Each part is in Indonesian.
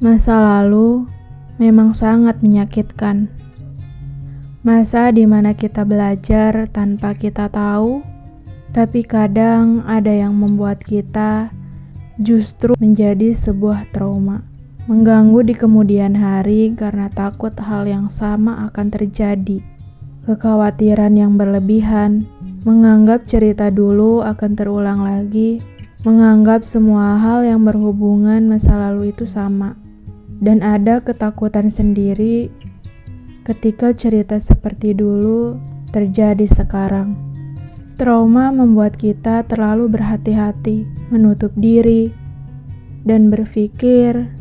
Masa lalu memang sangat menyakitkan. Masa di mana kita belajar tanpa kita tahu, tapi kadang ada yang membuat kita justru menjadi sebuah trauma. Mengganggu di kemudian hari karena takut hal yang sama akan terjadi. Kekhawatiran yang berlebihan, menganggap cerita dulu akan terulang lagi, menganggap semua hal yang berhubungan masa lalu itu sama. Dan ada ketakutan sendiri ketika cerita seperti dulu terjadi sekarang. Trauma membuat kita terlalu berhati-hati, menutup diri, dan berpikir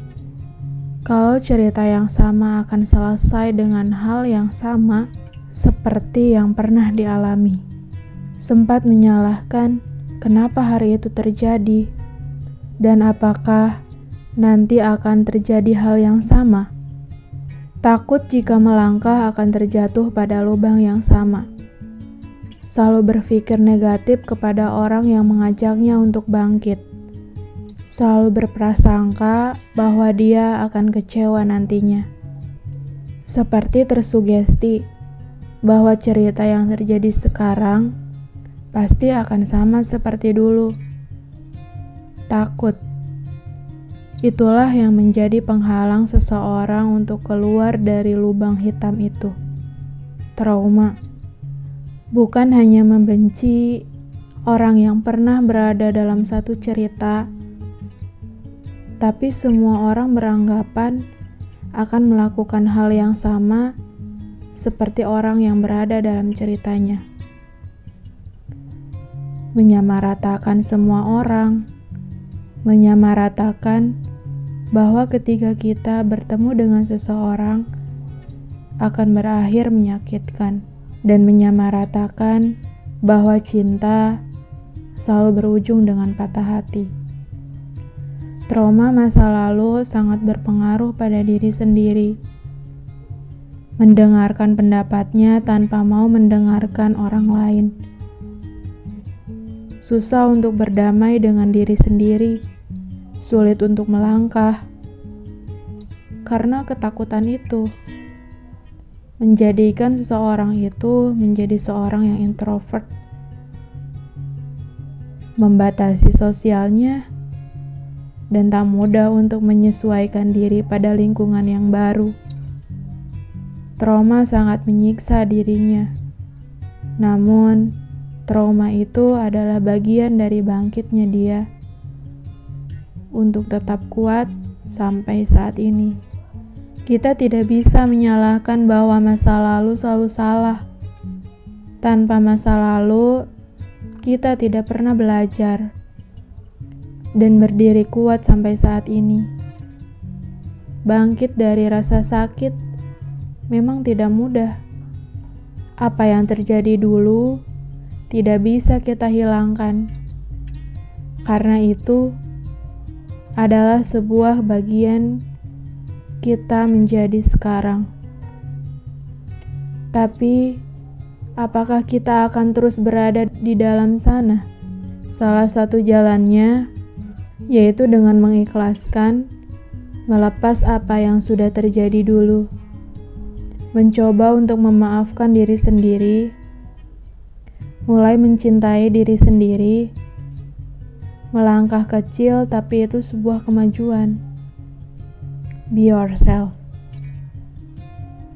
kalau cerita yang sama akan selesai dengan hal yang sama seperti yang pernah dialami. Sempat menyalahkan kenapa hari itu terjadi, dan apakah nanti akan terjadi hal yang sama. Takut jika melangkah akan terjatuh pada lubang yang sama. Selalu berpikir negatif kepada orang yang mengajaknya untuk bangkit. Selalu berprasangka bahwa dia akan kecewa nantinya. Seperti tersugesti bahwa cerita yang terjadi sekarang pasti akan sama seperti dulu. Takut. Itulah yang menjadi penghalang seseorang untuk keluar dari lubang hitam itu. Trauma. Bukan hanya membenci orang yang pernah berada dalam satu cerita, tapi semua orang beranggapan akan melakukan hal yang sama seperti orang yang berada dalam ceritanya. Menyamaratakan semua orang, menyamaratakan bahwa ketika kita bertemu dengan seseorang akan berakhir menyakitkan, dan menyamaratakan bahwa cinta selalu berujung dengan patah hati. Trauma masa lalu sangat berpengaruh pada diri sendiri. Mendengarkan pendapatnya tanpa mau mendengarkan orang lain. Susah untuk berdamai dengan diri sendiri. Sulit untuk melangkah karena ketakutan itu menjadikan seseorang itu menjadi seorang yang introvert, membatasi sosialnya, dan tak mudah untuk menyesuaikan diri pada lingkungan yang baru. Trauma sangat menyiksa dirinya, namun trauma itu adalah bagian dari bangkitnya dia untuk tetap kuat sampai saat ini. Kita tidak bisa menyalahkan bahwa masa lalu selalu salah. Tanpa masa lalu, kita tidak pernah belajar dan berdiri kuat sampai saat ini. Bangkit dari rasa sakit memang tidak mudah. Apa yang terjadi dulu tidak bisa kita hilangkan. Karena itu adalah sebuah bagian kita menjadi sekarang. Tapi, apakah kita akan terus berada di dalam sana? Salah satu jalannya yaitu dengan mengikhlaskan, melepas apa yang sudah terjadi dulu. Mencoba untuk memaafkan diri sendiri, mulai mencintai diri sendiri. Melangkah kecil, tapi itu sebuah kemajuan. Be yourself.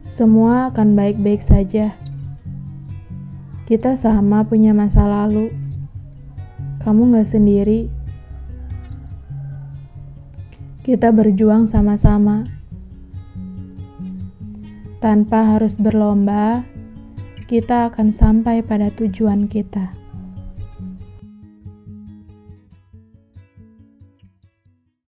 Semua akan baik-baik saja. Kita sama punya masa lalu. Kamu gak sendiri. Kita berjuang sama-sama. Tanpa harus berlomba, kita akan sampai pada tujuan kita.